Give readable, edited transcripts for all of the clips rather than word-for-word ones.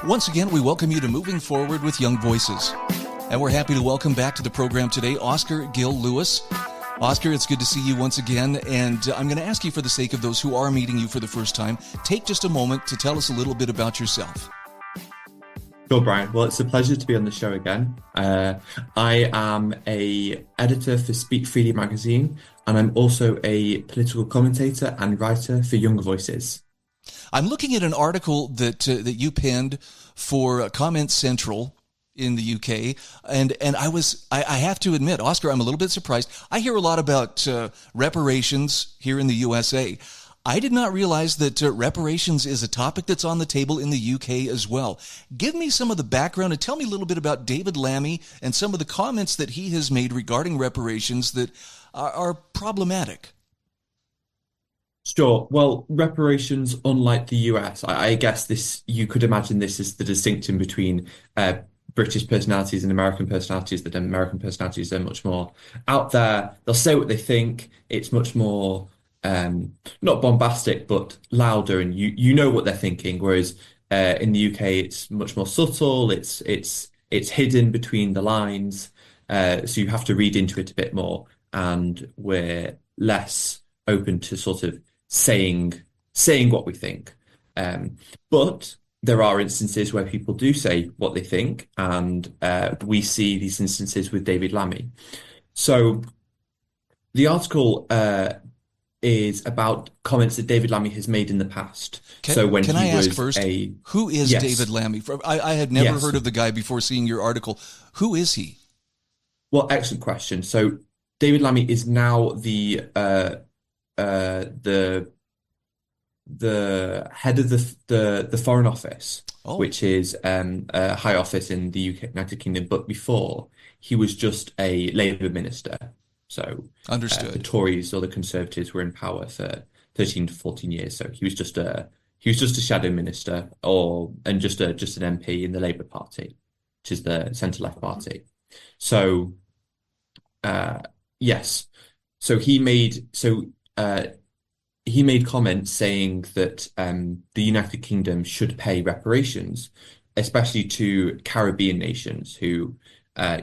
Once again, we welcome you to Moving Forward with Young Voices. And we're happy to welcome back to the program today, Oscar Gill-Lewis. Oscar, it's good to see you once again. And I'm going to ask you, for the sake of those who are meeting you for the first time, take just a moment to tell us a little bit about yourself. Sure, Brian. Well, it's a pleasure to be on the show again. I am an editor for Speak Freely magazine, and I'm also a political commentator and writer for Young Voices. I'm looking at an article that you penned for Comment Central in the UK, and I have to admit, Oscar, I'm a little bit surprised. I hear a lot about reparations here in the USA. I did not realize that reparations is a topic that's on the table in the UK as well. Give me some of the background and tell me a little bit about David Lammy and some of the comments that he has made regarding reparations that are problematic. Sure. Well, reparations, unlike the US, I guess you could imagine this as the distinction between British personalities and American personalities, that American personalities are much more out there. They'll say what they think. It's much more, not bombastic, but louder, and you know what they're thinking. Whereas in the UK, it's much more subtle. It's hidden between the lines. So you have to read into it a bit more, and we're less open to sort of saying what we think. But there are instances where people do say what they think, and we see these instances with David Lammy. So the article is about comments that David Lammy has made in the past. Can I ask first, who is David Lammy? I had never heard of the guy before seeing your article. Who is he? Well, excellent question. So David Lammy is now the head of the Foreign Office, which is a high office in the UK, United Kingdom. But before, he was just a Labour minister. So understood. The Tories or the Conservatives were in power for 13 to 14 years. So he was just a shadow minister, and just an MP in the Labour Party, which is the centre-left party. So yes, so he made comments saying that the United Kingdom should pay reparations, especially to Caribbean nations who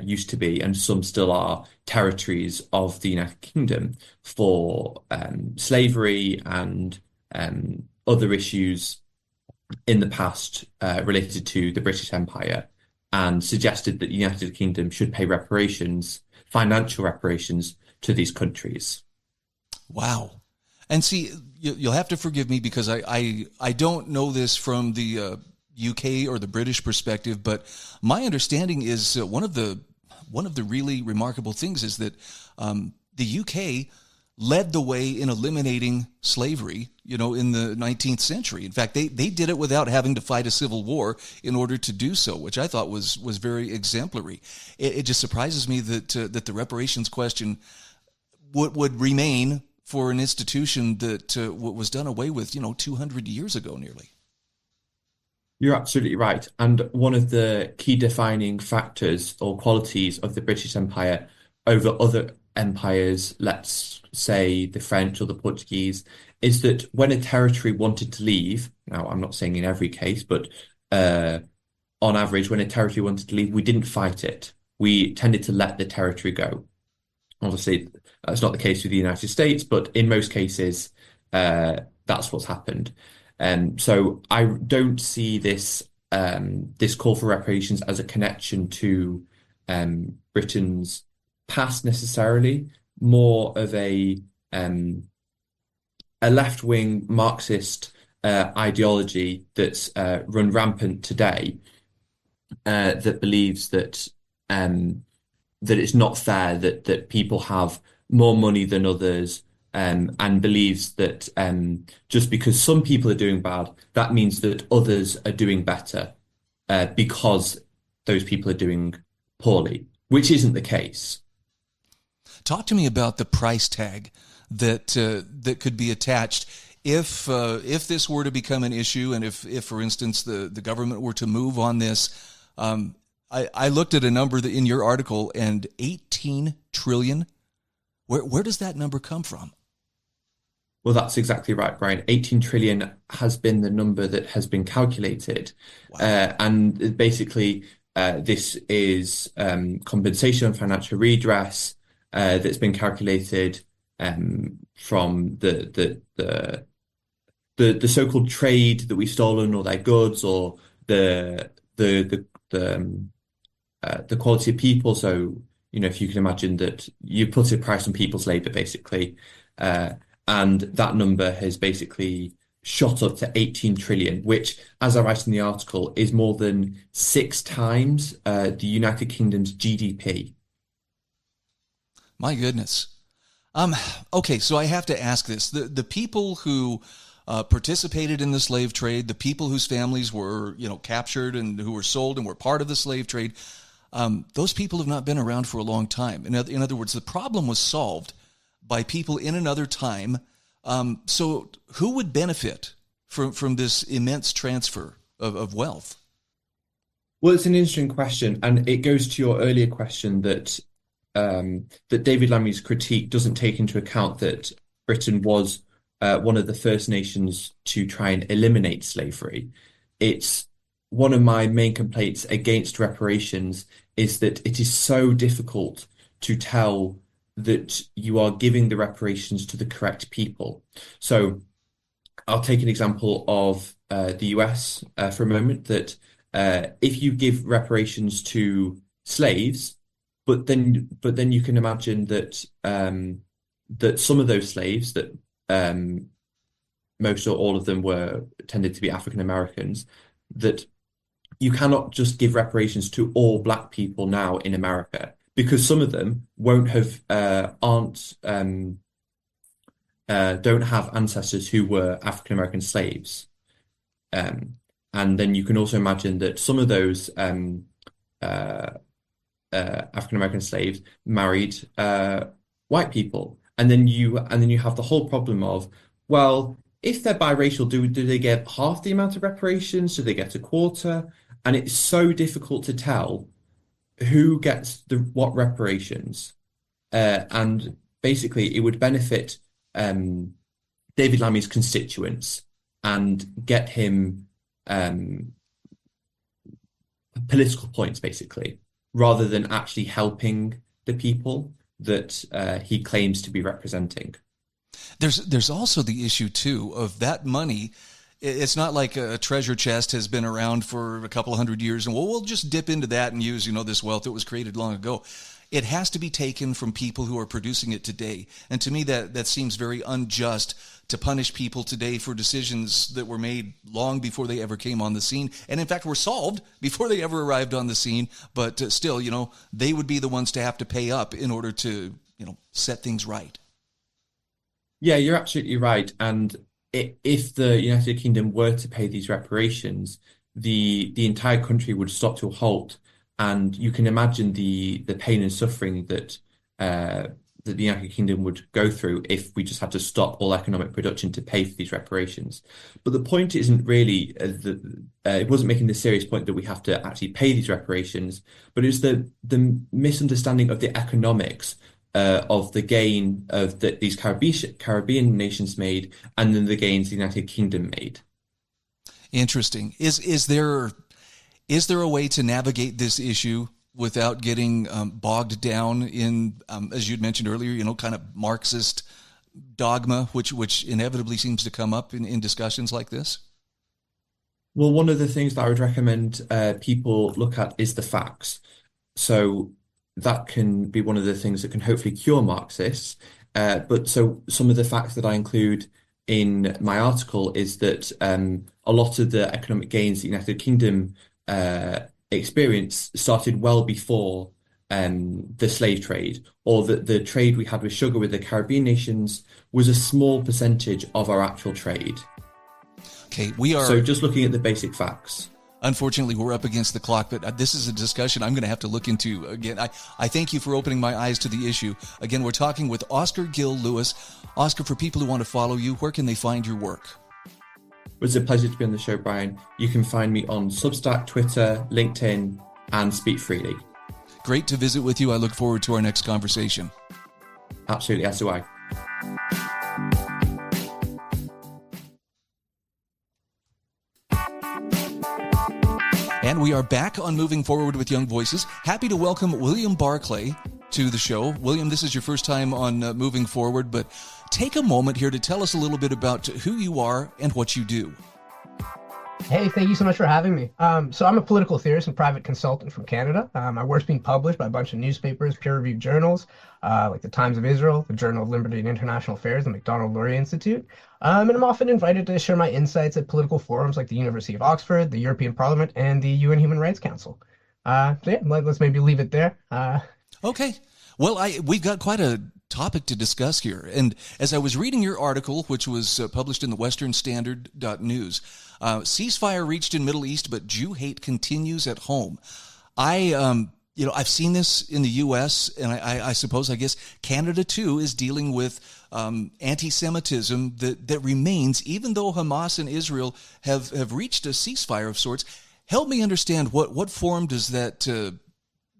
used to be, and some still are, territories of the United Kingdom for slavery and other issues in the past related to the British Empire, and suggested that the United Kingdom should pay reparations, financial reparations, to these countries. Wow. And see, you'll have to forgive me because I don't know this from the UK or the British perspective, but my understanding is one of the really remarkable things is that the UK led the way in eliminating slavery, in the 19th century. In fact, they did it without having to fight a civil war in order to do so, which I thought was very exemplary. It just surprises me that the reparations question would remain for an institution that was done away with, 200 years ago nearly. You're absolutely right. And one of the key defining factors or qualities of the British Empire over other empires, let's say the French or the Portuguese, is that when a territory wanted to leave, now I'm not saying in every case, but on average, when a territory wanted to leave, we didn't fight it. We tended to let the territory go. Obviously, that's not the case with the United States, but in most cases, that's what's happened. So I don't see this call for reparations as a connection to Britain's past necessarily, more of a left-wing Marxist ideology that's run rampant today, that believes that it's not fair that people have more money than others, and believes that just because some people are doing bad, that means that others are doing better because those people are doing poorly, which isn't the case. Talk to me about the price tag that could be attached if this were to become an issue, and if for instance the government were to move on this. I looked at a number in your article, and 18 trillion. Where does that number come from? Well, that's exactly right, Brian. 18 trillion has been the number that has been calculated. Wow. And basically, this is compensation and financial redress that's been calculated from the so-called trade that we've stolen, or their goods, or the quality of people. So, if you can imagine that you put a price on people's labor, basically, and that number has basically shot up to 18 trillion, which, as I write in the article, is more than 6 times the United Kingdom's GDP. My goodness. Okay, so I have to ask this. The people who participated in the slave trade, the people whose families were, captured and who were sold and were part of the slave trade, those people have not been around for a long time. In other words, the problem was solved by people in another time. So who would benefit from this immense transfer of wealth? Well, it's an interesting question, and it goes to your earlier question that David Lammy's critique doesn't take into account that Britain was one of the first nations to try and eliminate slavery. It's one of my main complaints against reparations is that it is so difficult to tell that you are giving the reparations to the correct people. So I'll take an example of the US for a moment, that if you give reparations to slaves, but then you can imagine that that some of those slaves, that most or all of them tended to be African Americans, that you cannot just give reparations to all Black people now in America, because some of them don't have ancestors who were African American slaves. And then you can also imagine that some of those African American slaves married white people, and then you have the whole problem of, well, if they're biracial, do they get half the amount of reparations? Do they get a quarter? And it's so difficult to tell who gets what reparations. And basically, it would benefit David Lammy's constituents and get him political points, basically, rather than actually helping the people that he claims to be representing. There's also the issue, too, of that money. It's not like a treasure chest has been around for a couple of hundred years and we'll just dip into that and use, this wealth that was created long ago. It has to be taken from people who are producing it today. And to me, that seems very unjust to punish people today for decisions that were made long before they ever came on the scene. And in fact, were solved before they ever arrived on the scene. But still, they would be the ones to have to pay up in order to, set things right. Yeah, you're absolutely right. And if the United Kingdom were to pay these reparations, the entire country would stop to a halt. And you can imagine the pain and suffering that the United Kingdom would go through if we just had to stop all economic production to pay for these reparations. But the point isn't really it wasn't making the serious point that we have to actually pay these reparations, but it's the misunderstanding of the economics of the gain of these Caribbean nations made, and then the gains the United Kingdom made. Interesting. Is there a way to navigate this issue without getting bogged down in, as you'd mentioned earlier, kind of Marxist dogma, which inevitably seems to come up in discussions like this? Well, one of the things that I would recommend people look at is the facts. So that can be one of the things that can hopefully cure Marxists. But so some of the facts that I include in my article is that a lot of the economic gains the United Kingdom experience started well before the slave trade, or that the trade we had with sugar with the Caribbean nations was a small percentage of our actual trade. Okay, we are... So just looking at the basic facts. Unfortunately, we're up against the clock, but this is a discussion I'm going to have to look into again. I thank you for opening my eyes to the issue. Again, we're talking with Oscar Gill-Lewis. Oscar, for people who want to follow you, where can they find your work? It was a pleasure to be on the show, Brian. You can find me on Substack, Twitter, LinkedIn, and Speak Freely. Great to visit with you. I look forward to our next conversation. Absolutely, as do I. And we are back on Moving Forward with Young Voices. Happy to welcome William Barclay to the show. William, this is your first time on Moving Forward, but take a moment here to tell us a little bit about who you are and what you do. Hey, thank you so much for having me. So I'm a political theorist and private consultant from Canada. My work's being published by a bunch of newspapers, peer-reviewed journals, like the Times of Israel, the Journal of Liberty and International Affairs, the MacDonald-Laurier Institute. And I'm often invited to share my insights at political forums like the University of Oxford, the European Parliament, and the UN Human Rights Council. So yeah, let's maybe leave it there. Okay. Well, we've got quite a topic to discuss here. And as I was reading your article, which was published in the Western Standard.News, ceasefire reached in Middle East, but Jew hate continues at home. I've seen this in the U.S., and I guess Canada too is dealing with anti-Semitism that remains, even though Hamas and Israel have reached a ceasefire of sorts. Help me understand what form does that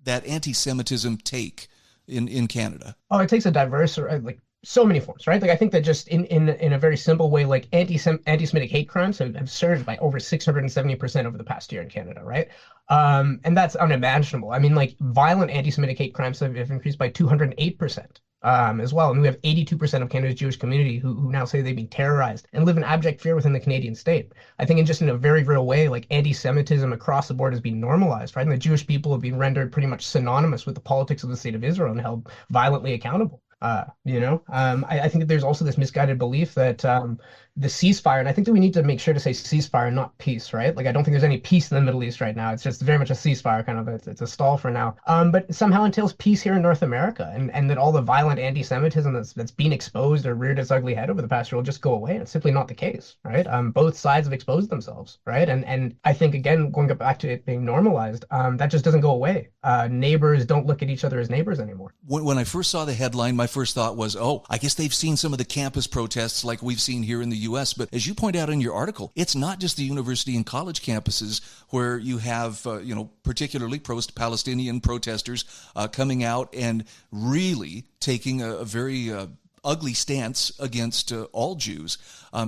anti-Semitism take in Canada? Oh, it takes a diverse, like so many forms, right? Like I think that just in a very simple way, like anti-Semitic hate crimes have surged by over 670% over the past year in Canada, right? And that's unimaginable. I mean, like violent anti-Semitic hate crimes have increased by 208%. As well. And we have 82% of Canada's Jewish community who now say they've been terrorized and live in abject fear within the Canadian state. I think in a very real way, like anti-Semitism across the board has been normalized, right? And the Jewish people have been rendered pretty much synonymous with the politics of the state of Israel and held violently accountable. I think that there's also this misguided belief that the ceasefire, and I think that we need to make sure to say ceasefire, not peace, right? Like I don't think there's any peace in the Middle East right now. It's just very much a ceasefire, kind of. It's a stall for now. But somehow entails peace here in North America, and that all the violent anti-Semitism that's been exposed or reared its ugly head over the past year will just go away. And it's simply not the case, right? Both sides have exposed themselves, right? And I think again, going back to it being normalized, that just doesn't go away. Neighbors don't look at each other as neighbors anymore. When I first saw the headline, my first thought was, oh, I guess they've seen some of the campus protests like we've seen here in the U.S. But as you point out in your article, it's not just the university and college campuses where you have, particularly pro-Palestinian protesters coming out and really taking a very ugly stance against all Jews.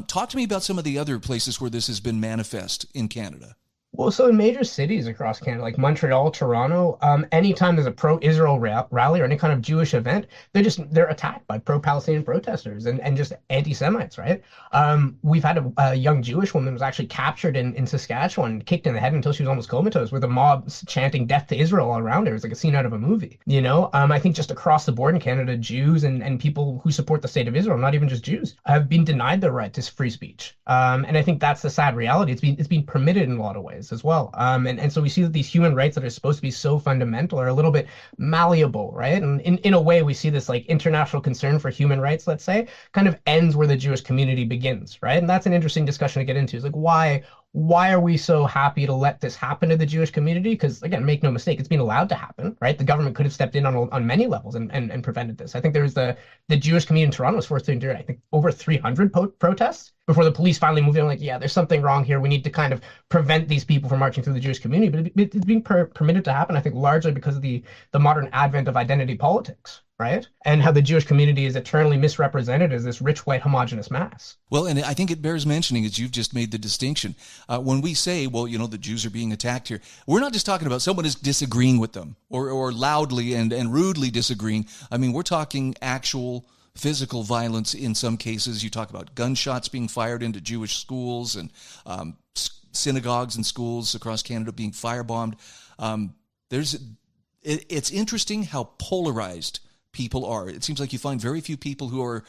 Talk to me about some of the other places where this has been manifest in Canada. Well, so in major cities across Canada, like Montreal, Toronto, anytime there's a pro-Israel rally or any kind of Jewish event, they're attacked by pro-Palestinian protesters and just anti-Semites, right? We've had a young Jewish woman who was actually captured in Saskatchewan, kicked in the head until she was almost comatose, with a mob chanting "Death to Israel" all around her. It was like a scene out of a movie, I think just across the board in Canada, Jews and people who support the state of Israel, not even just Jews, have been denied the right to free speech. And I think that's the sad reality. It's been permitted in a lot of ways as well. And so we see that these human rights that are supposed to be so fundamental are a little bit malleable, right? And in a way, we see this like international concern for human rights, let's say, kind of ends where the Jewish community begins, right? And that's an interesting discussion to get into. It's like, why are we so happy to let this happen to the Jewish community? Because again, make no mistake, it's been allowed to happen, right? The government could have stepped in on many levels and prevented this. I think there was the Jewish community in Toronto was forced to endure, I think, over 300 protests before the police finally moved in. Like, yeah, there's something wrong here. We need to kind of prevent these people from marching through the Jewish community. But it's being permitted to happen, I think, largely because of the modern advent of identity politics, right? And how the Jewish community is eternally misrepresented as this rich, white, homogenous mass. Well, and I think it bears mentioning, as you've just made the distinction, when we say, well, the Jews are being attacked here, we're not just talking about someone is disagreeing with them or loudly and rudely disagreeing. I mean, we're talking actual physical violence in some cases. You talk about gunshots being fired into Jewish schools and synagogues and schools across Canada being firebombed. It's interesting how polarized people are. It seems like you find very few people who are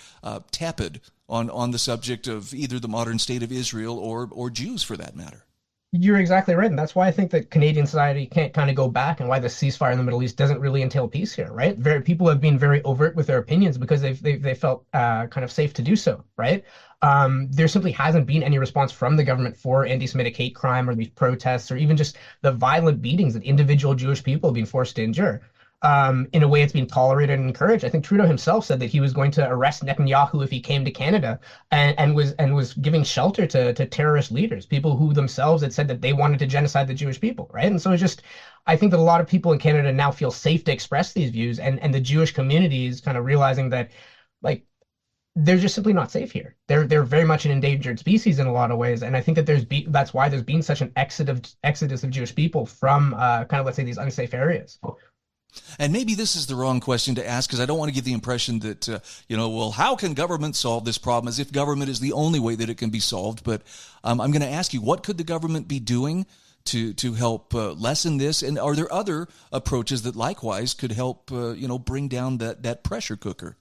tepid on the subject of either the modern state of Israel or Jews for that matter. You're exactly right. And that's why I think that Canadian society can't kind of go back and why the ceasefire in the Middle East doesn't really entail peace here, right? People have been very overt with their opinions because they felt kind of safe to do so, right? There simply hasn't been any response from the government for anti-Semitic hate crime or these protests or even just the violent beatings that individual Jewish people have been forced to endure. In a way it's been tolerated and encouraged. I think Trudeau himself said that he was going to arrest Netanyahu if he came to Canada and was giving shelter to terrorist leaders, people who themselves had said that they wanted to genocide the Jewish people, right? And so it's just, I think that a lot of people in Canada now feel safe to express these views and the Jewish community is kind of realizing that, like, they're just simply not safe here. They're very much an endangered species in a lot of ways, and I think that that's why there's been such an exodus of Jewish people from kind of, let's say, these unsafe areas. And maybe this is the wrong question to ask, because I don't want to give the impression that, well, how can government solve this problem, as if government is the only way that it can be solved. But I'm going to ask you, what could the government be doing to help lessen this? And are there other approaches that likewise could help, bring down that pressure cooker?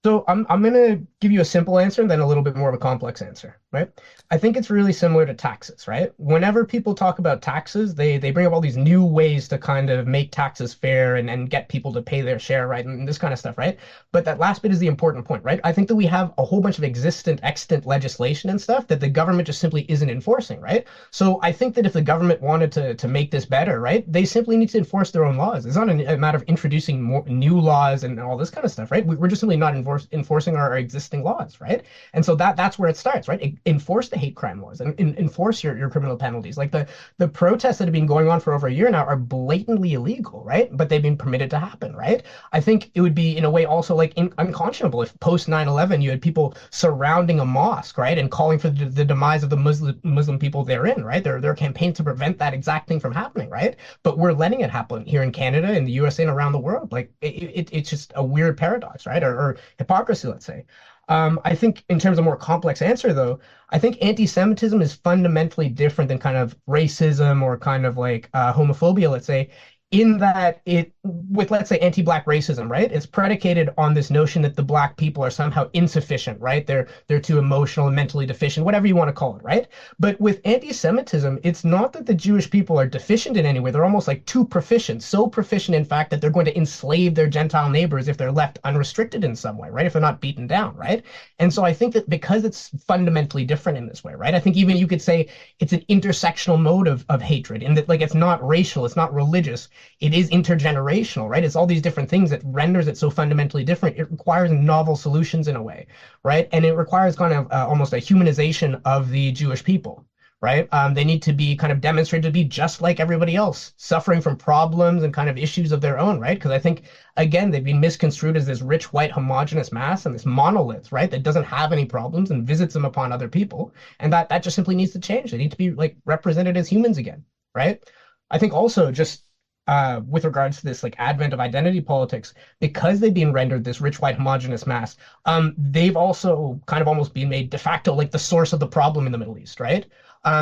So I'm going to give you a simple answer and then a little bit more of a complex answer, right? I think it's really similar to taxes, right? Whenever people talk about taxes, they bring up all these new ways to kind of make taxes fair and get people to pay their share, right? And this kind of stuff, right? But that last bit is the important point, right? I think that we have a whole bunch of extant legislation and stuff that the government just simply isn't enforcing, right? So I think that if the government wanted to make this better, right, they simply need to enforce their own laws. It's not a matter of introducing more new laws and all this kind of stuff, right? We're just simply not enforcing our existing laws, right? And so that's where it starts, right? Enforce the hate crime laws and enforce your criminal penalties. Like the protests that have been going on for over a year now are blatantly illegal, right? But they've been permitted to happen, right? I think it would be in a way also like unconscionable if post 9/11 you had people surrounding a mosque, right, and calling for the demise of the Muslim people therein, right? There are campaigns to prevent that exact thing from happening, right? But we're letting it happen here in Canada, in the USA, and around the world. Like it's just a weird paradox, right? Or hypocrisy, let's say. I think in terms of more complex answer, though, I think anti-Semitism is fundamentally different than kind of racism or kind of like homophobia, let's say, in that with, let's say, anti-Black racism, right? It's predicated on this notion that the Black people are somehow insufficient, right? They're too emotional and mentally deficient, whatever you want to call it, right? But with anti-Semitism, it's not that the Jewish people are deficient in any way. They're almost like too proficient, so proficient, in fact, that they're going to enslave their Gentile neighbors if they're left unrestricted in some way, right? If they're not beaten down, right? And so I think that because it's fundamentally different in this way, right? I think even you could say it's an intersectional mode of hatred, in that, like, it's not racial, it's not religious, it is intergenerational, right? It's all these different things that renders it so fundamentally different. It requires novel solutions in a way, right? And it requires kind of almost a humanization of the Jewish people, right? They need to be kind of demonstrated to be just like everybody else, suffering from problems and kind of issues of their own, right? Because I think, again, they've been misconstrued as this rich, white, homogenous mass and this monolith, right, that doesn't have any problems and visits them upon other people. And that just simply needs to change. They need to be like represented as humans again, right? I think also just with regards to this like advent of identity politics, because they've been rendered this rich, white, homogenous mass, they've also kind of almost been made de facto like the source of the problem in the Middle East, right?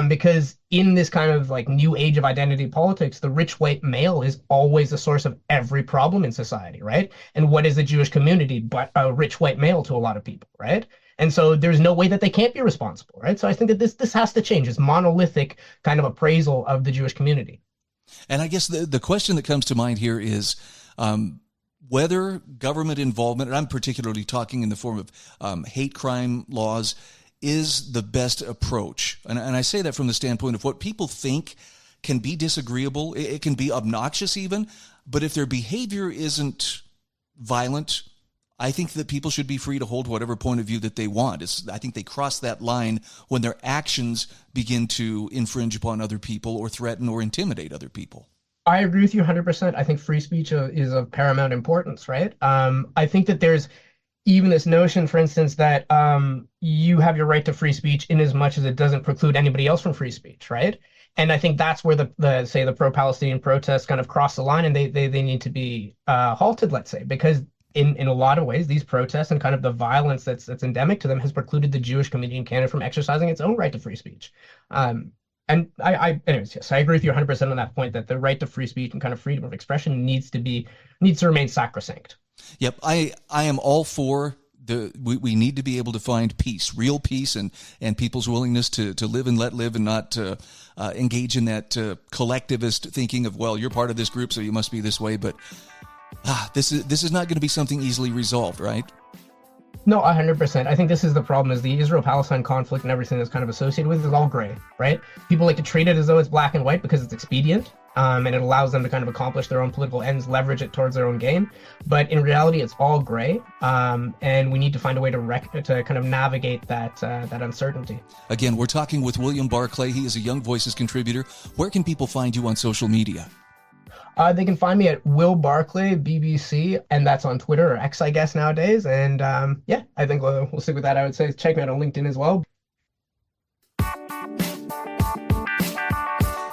Because in this kind of like new age of identity politics, the rich white male is always the source of every problem in society, right? And what is the Jewish community but a rich white male to a lot of people, right? And so there's no way that they can't be responsible, right? So I think that this has to change, this monolithic kind of appraisal of the Jewish community. And I guess the question that comes to mind here is whether government involvement, and I'm particularly talking in the form of hate crime laws, is the best approach. And I say that from the standpoint of what people think can be disagreeable. It can be obnoxious even, but if their behavior isn't violent, I think that people should be free to hold whatever point of view that they want. I think they cross that line when their actions begin to infringe upon other people or threaten or intimidate other people. I agree with you 100%. I think free speech is of paramount importance, right? I think that there's even this notion, for instance, that you have your right to free speech in as much as it doesn't preclude anybody else from free speech, right? And I think that's where the pro-Palestinian protests kind of cross the line, and they need to be halted, let's say, because in a lot of ways, these protests and kind of the violence that's endemic to them has precluded the Jewish community in Canada from exercising its own right to free speech. And anyways, yes, I agree with you 100% on that point, that the right to free speech and kind of freedom of expression needs to remain sacrosanct. Yep, I am all for we need to be able to find peace, real peace, and people's willingness to live and let live, and not engage in that collectivist thinking of, well, you're part of this group, so you must be this way. But this is not going to be something easily resolved, right? No, 100%. I think this is the problem, is the Israel-Palestine conflict and everything that's kind of associated with it is all gray, right? People like to treat it as though it's black and white because it's expedient, and it allows them to kind of accomplish their own political ends, leverage it towards their own gain. But in reality, it's all gray, and we need to find a way to kind of navigate that uncertainty. Again, we're talking with William Barclay. He is a Young Voices contributor. Where can people find you on social media? They can find me at Will Barclay, BBC, and that's on Twitter or X, I guess, nowadays. And yeah, I think we'll stick with that. I would say check me out on LinkedIn as well.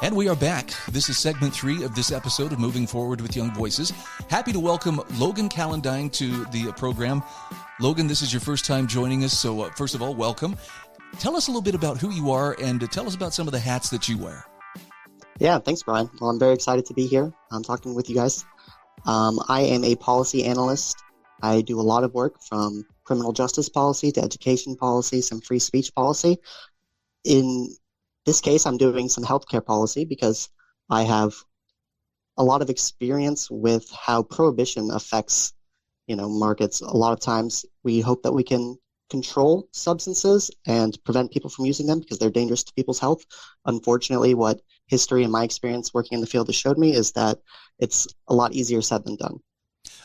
And we are back. This is segment 3 of this episode of Moving Forward with Young Voices. Happy to welcome Logan Calendine to the program. Logan, this is your first time joining us, so first of all, welcome. Tell us a little bit about who you are and tell us about some of the hats that you wear. Yeah, thanks, Brian. Well, I'm very excited to be here. I'm talking with you guys. I am a policy analyst. I do a lot of work from criminal justice policy to education policy, some free speech policy. In this case, I'm doing some healthcare policy because I have a lot of experience with how prohibition affects, markets. A lot of times we hope that we can control substances and prevent people from using them because they're dangerous to people's health. Unfortunately, what history and my experience working in the field has showed me is that it's a lot easier said than done.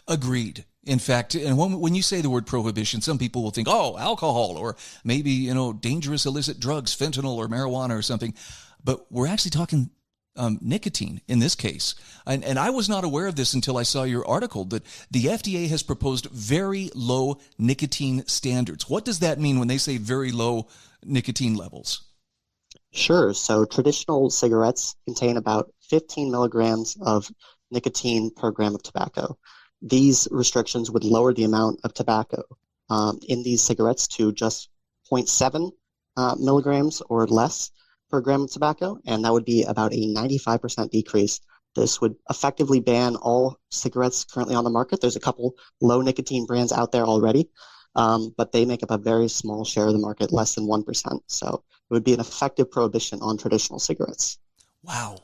Agreed. In fact, and when you say the word prohibition, some people will think, oh, alcohol, or maybe, dangerous illicit drugs, fentanyl or marijuana or something. But we're actually talking nicotine in this case. And I was not aware of this until I saw your article that the FDA has proposed very low nicotine standards. What does that mean when they say very low nicotine levels? Sure. So traditional cigarettes contain about 15 milligrams of nicotine per gram of tobacco. These restrictions would lower the amount of tobacco in these cigarettes to just 0.7 milligrams or less per gram of tobacco, and that would be about a 95% decrease. This would effectively ban all cigarettes currently on the market. There's a couple low nicotine brands out there already, but they make up a very small share of the market, less than 1%. So it would be an effective prohibition on traditional cigarettes. Wow.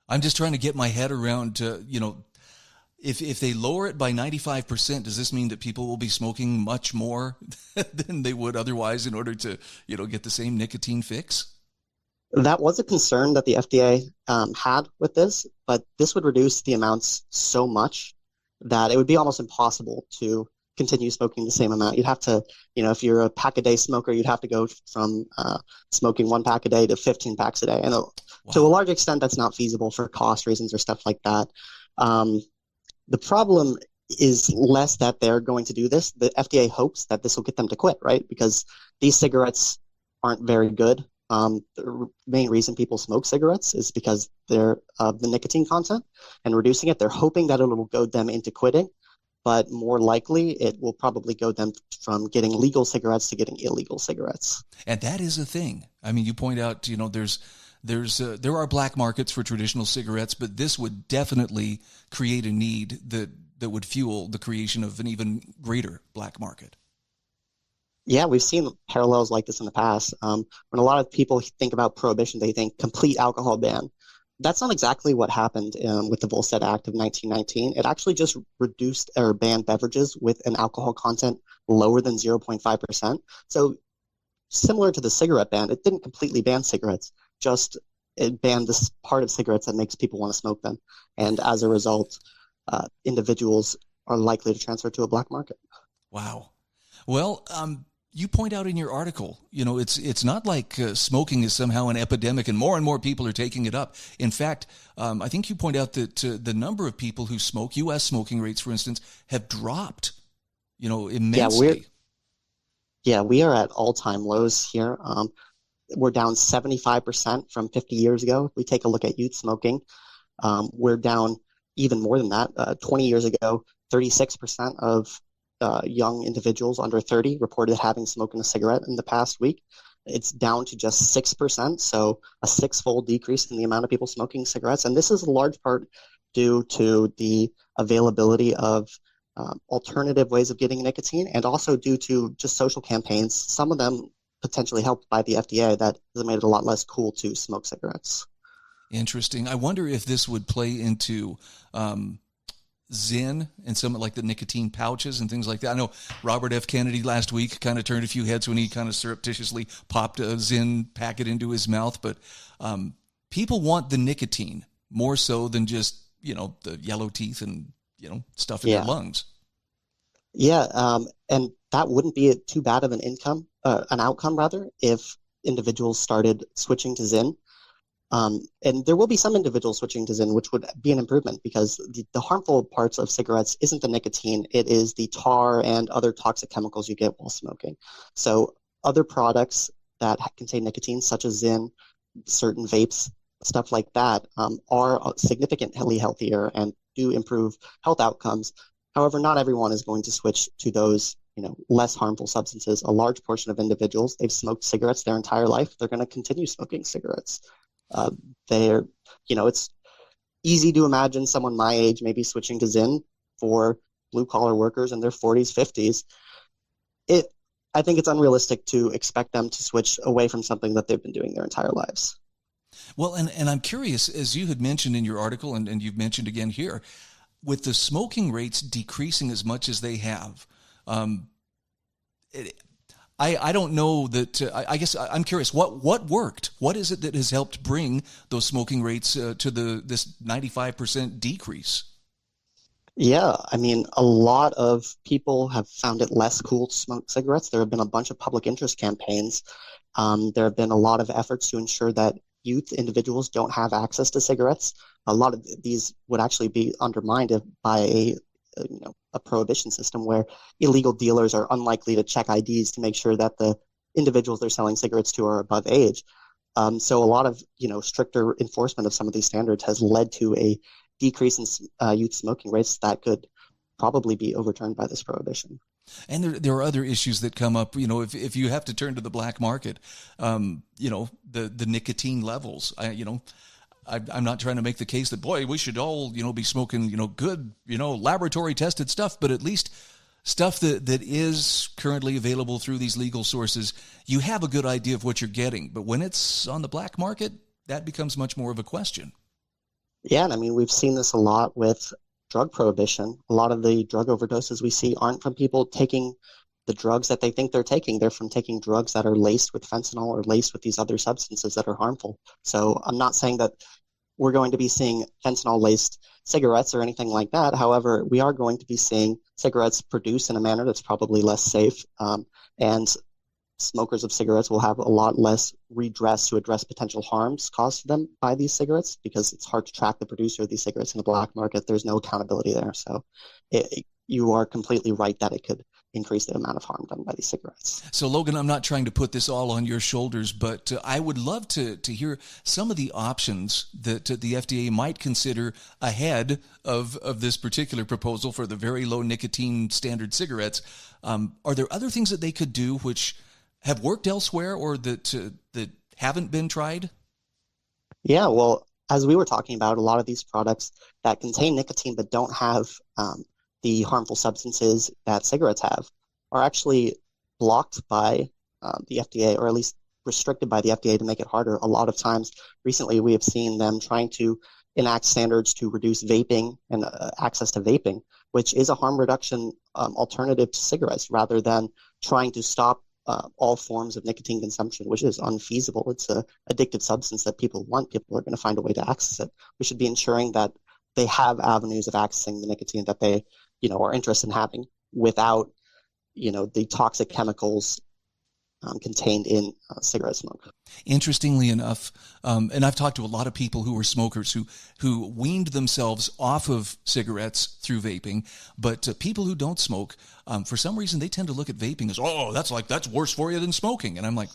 I'm just trying to get my head around, if they lower it by 95%, does this mean that people will be smoking much more than they would otherwise in order to, get the same nicotine fix? That was a concern that the FDA had with this, but this would reduce the amounts so much that it would be almost impossible to continue smoking the same amount. You'd have to, if you're a pack-a-day smoker, you'd have to go from smoking 1 pack a day to 15 packs a day. And to a large extent, that's not feasible for cost reasons or stuff like that. The problem is less that they're going to do this. The FDA hopes that this will get them to quit, right? Because these cigarettes aren't very good. The main reason people smoke cigarettes is because they're the nicotine content, and reducing it, they're hoping that it will goad them into quitting. But more likely, it will probably goad them from getting legal cigarettes to getting illegal cigarettes. And that is a thing. I mean, you point out, there are black markets for traditional cigarettes, but this would definitely create a need that would fuel the creation of an even greater black market. Yeah, we've seen parallels like this in the past. When a lot of people think about prohibition, they think complete alcohol ban. That's not exactly what happened with the Volstead Act of 1919. It actually just reduced or banned beverages with an alcohol content lower than 0.5%. So similar to the cigarette ban, it didn't completely ban cigarettes, just it banned this part of cigarettes that makes people want to smoke them. And as a result, individuals are likely to transfer to a black market. Wow. Well, you point out in your article, it's not like smoking is somehow an epidemic and more people are taking it up. In fact, I think you point out that the number of people who smoke, U.S. smoking rates, for instance, have dropped, immensely. Yeah, we are at all-time lows here. We're down 75% from 50 years ago. If we take a look at youth smoking, we're down even more than that. 20 years ago, 36% of young individuals under 30 reported having smoked a cigarette in the past week. It's down to just 6%, so a 6-fold decrease in the amount of people smoking cigarettes. And this is a large part due to the availability of alternative ways of getting nicotine, and also due to just social campaigns, some of them potentially helped by the FDA, that has made it a lot less cool to smoke cigarettes. Interesting. I wonder if this would play into Zyn and some like the nicotine pouches and things like that. I know Robert F. Kennedy last week kind of turned a few heads when he kind of surreptitiously popped a Zyn packet into his mouth, but people want the nicotine more so than just, the yellow teeth and, stuff in their lungs. Yeah, and that wouldn't be too bad of an outcome, if individuals started switching to Zyn. And there will be some individuals switching to Zyn, which would be an improvement because the harmful parts of cigarettes isn't the nicotine, it is the tar and other toxic chemicals you get while smoking. So other products that contain nicotine, such as Zyn, certain vapes, stuff like that, are significantly healthier and do improve health outcomes. However, not everyone is going to switch to those, less harmful substances. A large portion of individuals, they've smoked cigarettes their entire life. They're going to continue smoking cigarettes. It's easy to imagine someone my age maybe switching to Zyn for blue collar workers in their 40s, 50s. I think it's unrealistic to expect them to switch away from something that they've been doing their entire lives. Well, and I'm curious, as you had mentioned in your article, and you've mentioned again here, with the smoking rates decreasing as much as they have, I don't know that. I guess I'm curious. What worked? What is it that has helped bring those smoking rates to this 95% decrease? Yeah, I mean, a lot of people have found it less cool to smoke cigarettes. There have been a bunch of public interest campaigns. There have been a lot of efforts to ensure that youth individuals don't have access to cigarettes. A lot of these would actually be undermined by a prohibition system where illegal dealers are unlikely to check IDs to make sure that the individuals they're selling cigarettes to are above age. So a lot of stricter enforcement of some of these standards has led to a decrease in youth smoking rates that could probably be overturned by this prohibition. And there are other issues that come up. If you have to turn to the black market, the nicotine levels. I'm not trying to make the case that, boy, we should all, be smoking, good, laboratory tested stuff, but at least stuff that is currently available through these legal sources, you have a good idea of what you're getting. But when it's on the black market, that becomes much more of a question. Yeah, and I mean, we've seen this a lot with drug prohibition. A lot of the drug overdoses we see aren't from people taking the drugs that they think they're taking. They're from taking drugs that are laced with fentanyl or laced with these other substances that are harmful. So I'm not saying that we're going to be seeing fentanyl-laced cigarettes or anything like that. However, we are going to be seeing cigarettes produced in a manner that's probably less safe, and smokers of cigarettes will have a lot less redress to address potential harms caused to them by these cigarettes because it's hard to track the producer of these cigarettes in the black market. There's no accountability there. So you are completely right that it could increase the amount of harm done by these cigarettes. So, Logan, I'm not trying to put this all on your shoulders, but I would love to hear some of the options that the FDA might consider ahead of this particular proposal for the very low nicotine standard cigarettes. Are there other things that they could do which have worked elsewhere or that haven't been tried? Yeah, well, as we were talking about, a lot of these products that contain nicotine but don't have the harmful substances that cigarettes have are actually blocked by the FDA, or at least restricted by the FDA to make it harder. A lot of times recently we have seen them trying to enact standards to reduce vaping and access to vaping, which is a harm reduction alternative to cigarettes, rather than trying to stop all forms of nicotine consumption, which is unfeasible. It's an addictive substance that people want. People are going to find a way to access it. We should be ensuring that they have avenues of accessing the nicotine that they are interested in having without, the toxic chemicals contained in cigarette smoke. Interestingly enough, and I've talked to a lot of people who are smokers who weaned themselves off of cigarettes through vaping, but people who don't smoke, for some reason, they tend to look at vaping as, oh, that's worse for you than smoking. And I'm like,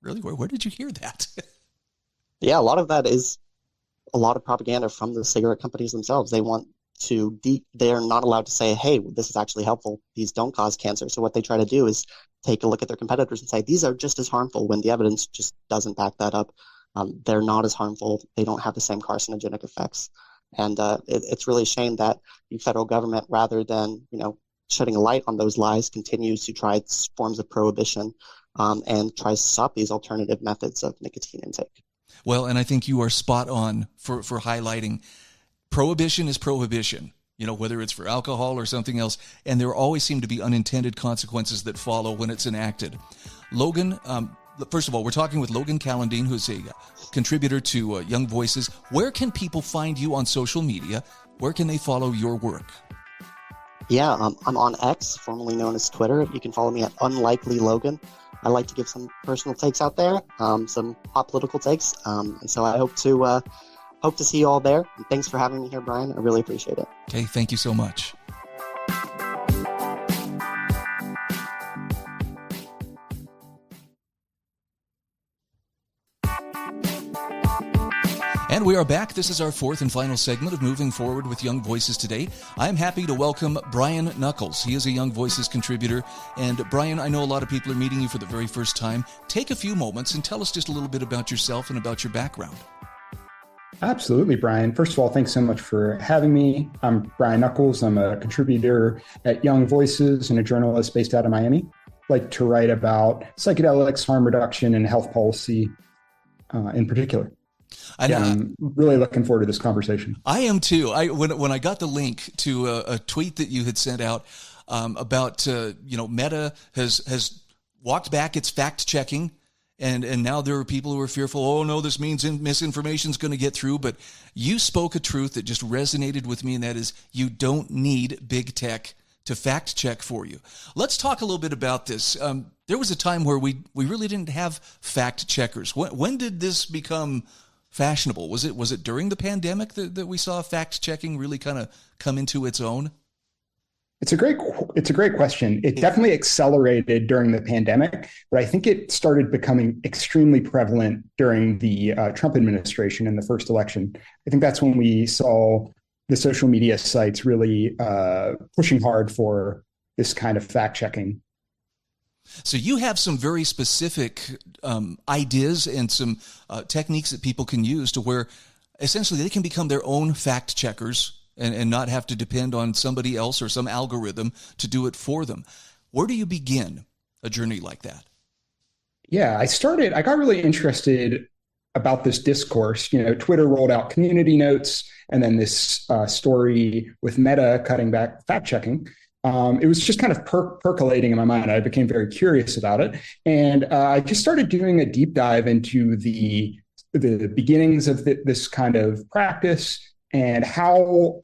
really? Where did you hear that? Yeah, a lot of that is a lot of propaganda from the cigarette companies themselves. They want to they're not allowed to say, hey, this is actually helpful. These don't cause cancer. So what they try to do is take a look at their competitors and say, these are just as harmful, when the evidence just doesn't back that up. They're not as harmful. They don't have the same carcinogenic effects. And it's really a shame that the federal government, rather than, shedding a light on those lies, continues to try forms of prohibition and tries to stop these alternative methods of nicotine intake. Well, and I think you are spot on for highlighting prohibition is prohibition, whether it's for alcohol or something else. And there always seem to be unintended consequences that follow when it's enacted. Logan, first of all, we're talking with Logan Calendine, who's a contributor to Young Voices. Where can people find you on social media? Where can they follow your work? Yeah, I'm on X, formerly known as Twitter. You can follow me at Unlikely Logan. I like to give some personal takes out there, some hot political takes. And so I hope to see you all there. And thanks for having me here, Brian. I really appreciate it. Okay, thank you so much. And we are back. This is our fourth and final segment of Moving Forward with Young Voices today. I'm happy to welcome Brian Nuckols. He is a Young Voices contributor. And Brian, I know a lot of people are meeting you for the very first time. Take a few moments and tell us just a little bit about yourself and about your background. Absolutely, Brian. First of all, thanks so much for having me. I'm Brian Nuckols. I'm a contributor at Young Voices and a journalist based out of Miami. I like to write about psychedelics, harm reduction, and health policy in particular. I'm really looking forward to this conversation. I am too. When I got the link to a tweet that you had sent out about Meta has walked back its fact checking, and now there are people who are fearful. Oh no, this means misinformation is going to get through. But you spoke a truth that just resonated with me, and that is you don't need big tech to fact check for you. Let's talk a little bit about this. There was a time where we really didn't have fact checkers. When did this become fashionable? Was it during the pandemic that we saw fact checking really kind of come into its own? It's a great question. It definitely accelerated during the pandemic, but I think it started becoming extremely prevalent during the Trump administration in the first election. I think that's when we saw the social media sites really pushing hard for this kind of fact checking. So you have some very specific ideas and some techniques that people can use to where essentially they can become their own fact checkers and not have to depend on somebody else or some algorithm to do it for them. Where do you begin a journey like that? Yeah, I got really interested about this discourse. Twitter rolled out community notes and then this story with Meta cutting back fact checking. It was just kind of percolating in my mind. I became very curious about it. And I just started doing a deep dive into the beginnings of this kind of practice and how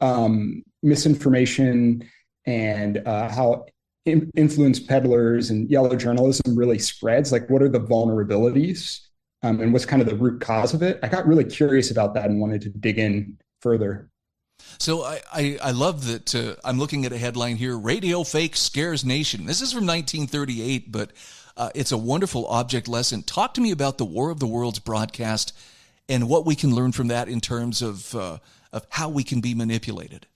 misinformation and how influence peddlers and yellow journalism really spreads. Like, what are the vulnerabilities and what's kind of the root cause of it? I got really curious about that and wanted to dig in further. So I love that I'm looking at a headline here, Radio Fake Scares Nation. This is from 1938, but it's a wonderful object lesson. Talk to me about the War of the Worlds broadcast and what we can learn from that in terms of how we can be manipulated.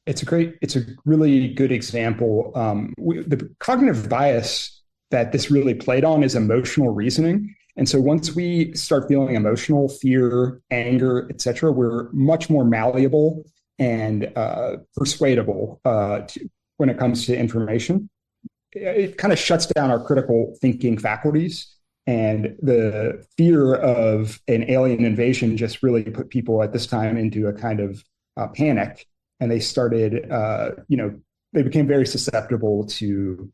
It's a really good example. The cognitive bias that this really played on is emotional reasoning. And so once we start feeling emotional, fear, anger, etc., we're much more malleable and persuadable when it comes to information. It kind of shuts down our critical thinking faculties. And the fear of an alien invasion just really put people at this time into a kind of panic. And they started, they became very susceptible to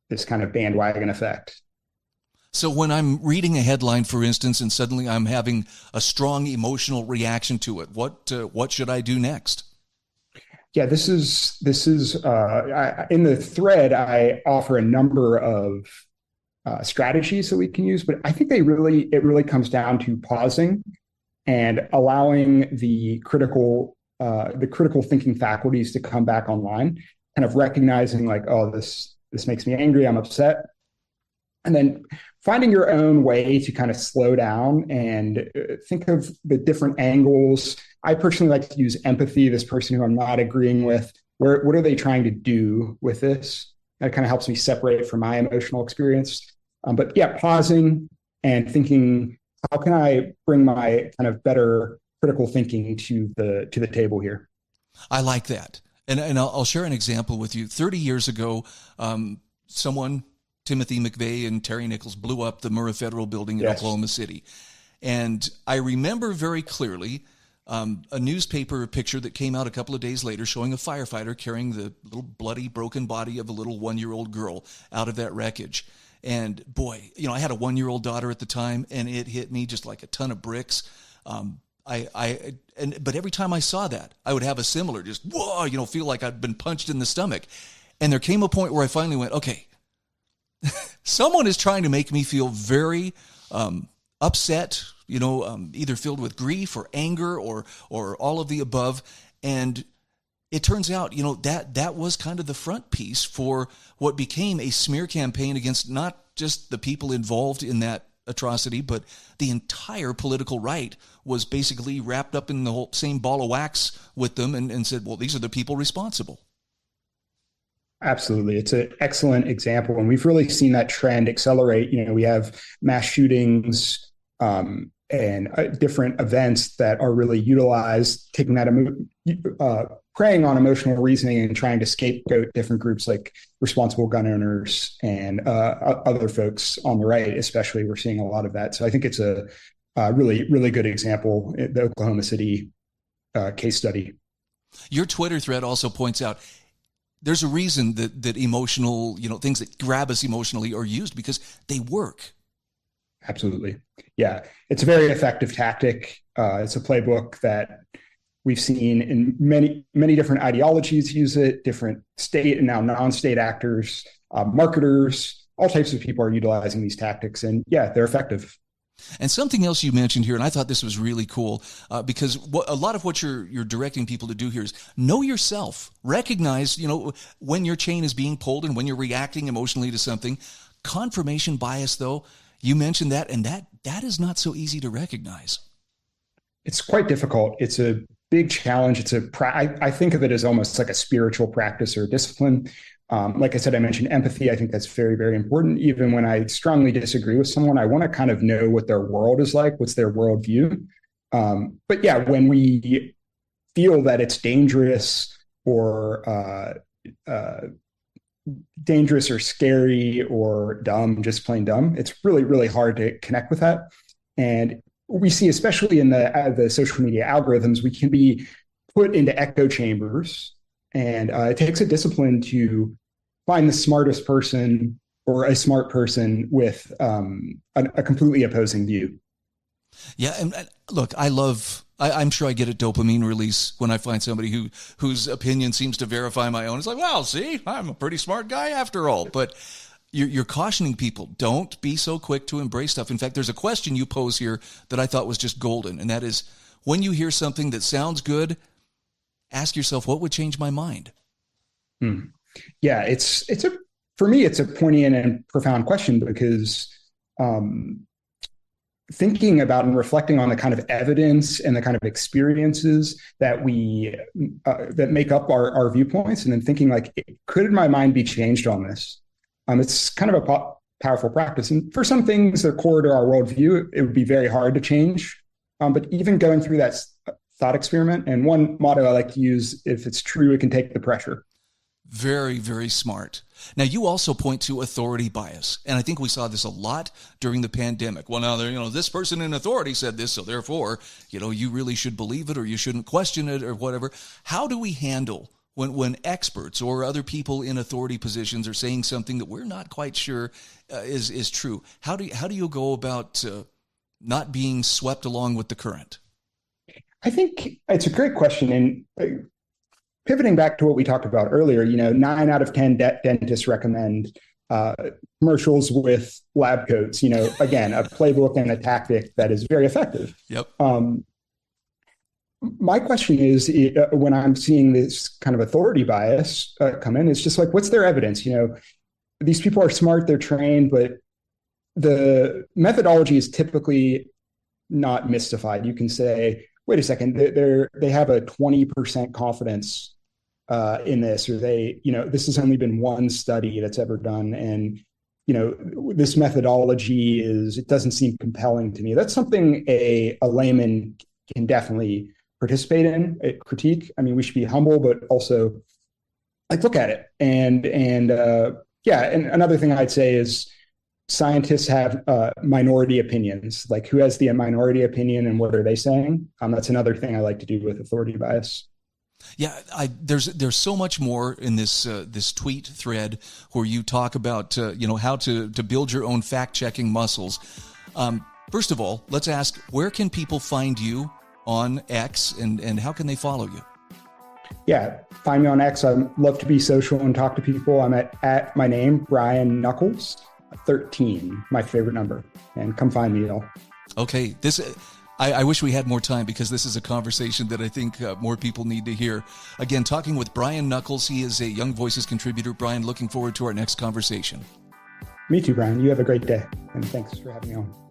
this kind of bandwagon effect. So when I'm reading a headline, for instance, and suddenly I'm having a strong emotional reaction to it, what should I do next? Yeah, this is in the thread, I offer a number of strategies that we can use, but I think it really comes down to pausing and allowing the critical thinking faculties to come back online, kind of recognizing like, oh, this makes me angry, I'm upset. And then finding your own way to kind of slow down and think of the different angles. I personally like to use empathy, this person who I'm not agreeing with. What are they trying to do with this? That kind of helps me separate from my emotional experience. But yeah, pausing and thinking, how can I bring my kind of better critical thinking to the table here? I like that. And I'll share an example with you. 30 years ago, Timothy McVeigh and Terry Nichols blew up the Murrah Federal Building in Oklahoma City. And I remember very clearly a newspaper picture that came out a couple of days later showing a firefighter carrying the little bloody, broken body of a little 1-year-old girl out of that wreckage. And boy, I had a 1-year-old daughter at the time, and it hit me just like a ton of bricks. But every time I saw that, I would have a similar just, whoa, feel like I'd been punched in the stomach. And there came a point where I finally went, okay, Someone is trying to make me feel very upset, either filled with grief or anger or all of the above. And it turns out, that was kind of the front piece for what became a smear campaign against not just the people involved in that atrocity, but the entire political right was basically wrapped up in the whole same ball of wax with them and said, well, these are the people responsible. Absolutely. It's an excellent example. And we've really seen that trend accelerate. We have mass shootings and different events that are really utilized, taking that, preying on emotional reasoning and trying to scapegoat different groups like responsible gun owners and other folks on the right, especially. We're seeing a lot of that. So I think it's a really, really good example, the Oklahoma City case study. Your Twitter thread also points out there's a reason that emotional, things that grab us emotionally are used because they work. Absolutely. Yeah. It's a very effective tactic. It's a playbook that we've seen in many, many different ideologies use it, different state and now non-state actors, marketers, all types of people are utilizing these tactics. And yeah, they're effective. And something else you mentioned here, and I thought this was really cool, because a lot of what you're directing people to do here is know yourself. Recognize, when your chain is being pulled and when you're reacting emotionally to something. Confirmation bias, though, you mentioned that, and that is not so easy to recognize. It's quite difficult. It's a big challenge. I think of it as almost like a spiritual practice or discipline. Like I said, I mentioned empathy. I think that's very, very important. Even when I strongly disagree with someone, I want to kind of know what their world is like, what's their worldview. But yeah, when we feel that it's dangerous or scary or dumb, just plain dumb, it's really, really hard to connect with that. And we see, especially in the social media algorithms, we can be put into echo chambers. And it takes a discipline to find the smartest person or a smart person with a completely opposing view. Yeah, and look, I'm sure I get a dopamine release when I find somebody whose opinion seems to verify my own. It's like, well, see, I'm a pretty smart guy after all. But you're cautioning people, don't be so quick to embrace stuff. In fact, there's a question you pose here that I thought was just golden, and that is, when you hear something that sounds good, ask yourself, what would change my mind? Yeah, for me, it's a poignant and profound question because thinking about and reflecting on the kind of evidence and the kind of experiences that that make up our viewpoints, and then thinking like, could my mind be changed on this? It's kind of a powerful practice. And for some things that are core to our worldview, it would be very hard to change. But even going through that thought experiment, and one motto I like to use, if it's true, it can take the pressure. Very, very smart. Now, you also point to authority bias, and I think we saw this a lot during the pandemic. Well, now, this person in authority said this, so therefore, you really should believe it or you shouldn't question it or whatever. How do we handle when experts or other people in authority positions are saying something that we're not quite sure is true? How do you go about not being swept along with the current? I think it's a great question. And pivoting back to what we talked about earlier, 9 out of 10 dentists recommend commercials with lab coats, again, a playbook and a tactic that is very effective. Yep. My question is, when I'm seeing this kind of authority bias come in, it's just like, what's their evidence? These people are smart, they're trained, but the methodology is typically not mystified. You can say, wait a second, they have a 20% confidence in this, or this has only been one study that's ever done. And, this methodology it doesn't seem compelling to me. That's something a layman can definitely participate in, critique. I mean, we should be humble, but also look at it. And another thing I'd say is scientists have minority opinions, like who has the minority opinion and what are they saying? That's another thing I like to do with authority bias. Yeah, there's so much more in this tweet thread where you talk about how to build your own fact-checking muscles. First of all, let's ask, where can people find you on X and how can they follow you? Yeah, find me on X. I love to be social and talk to people. I'm at my name, Brian Nuckols, 13, my favorite number. And come find me, y'all. Okay, I wish we had more time because this is a conversation that I think more people need to hear. Again, talking with Brian Nuckols. He is a Young Voices contributor. Brian, looking forward to our next conversation. Me too, Brian. You have a great day, and thanks for having me on.